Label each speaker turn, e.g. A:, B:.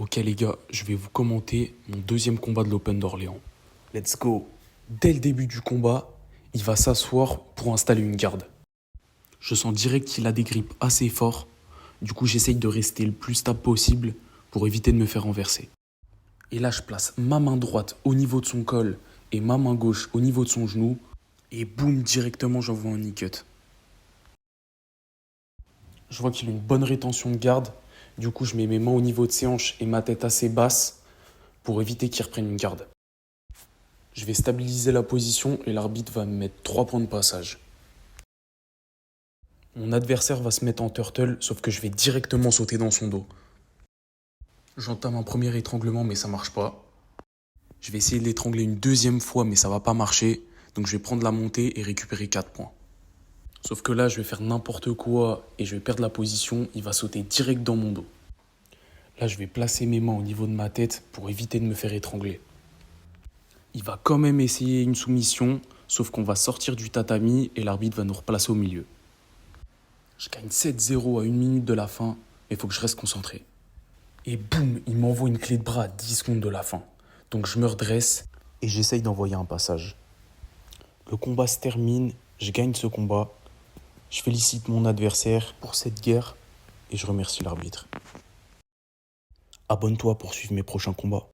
A: Ok les gars, je vais vous commenter mon deuxième combat de l'Open d'Orléans. Let's go. Dès le début du combat, il va s'asseoir pour installer une garde. Je sens direct qu'il a des grippes assez forts. Du coup, j'essaye de rester le plus stable possible pour éviter de me faire renverser. Et là, je place ma main droite au niveau de son col et ma main gauche au niveau de son genou. Et boum, directement, j'envoie un knee-cut. Je vois qu'il a une bonne rétention de garde. Du coup, je mets mes mains au niveau de ses hanches et ma tête assez basse pour éviter qu'il reprenne une garde. Je vais stabiliser la position et l'arbitre va me mettre 3 points de passage. Mon adversaire va se mettre en turtle, sauf que je vais directement sauter dans son dos. J'entame un premier étranglement, mais ça marche pas. Je vais essayer de l'étrangler une deuxième fois, mais ça va pas marcher. Donc je vais prendre la montée et récupérer 4 points. Sauf que là, je vais faire n'importe quoi et je vais perdre la position. Il va sauter direct dans mon dos. Là, je vais placer mes mains au niveau de ma tête pour éviter de me faire étrangler. Il va quand même essayer une soumission, sauf qu'on va sortir du tatami et l'arbitre va nous replacer au milieu. Je gagne 7-0 à 1 minute de la fin, mais il faut que je reste concentré. Et boum, il m'envoie une clé de bras à 10 secondes de la fin. Donc je me redresse et j'essaye d'envoyer un passage. Le combat se termine, je gagne ce combat. Je félicite mon adversaire pour cette guerre et je remercie l'arbitre. Abonne-toi pour suivre mes prochains combats.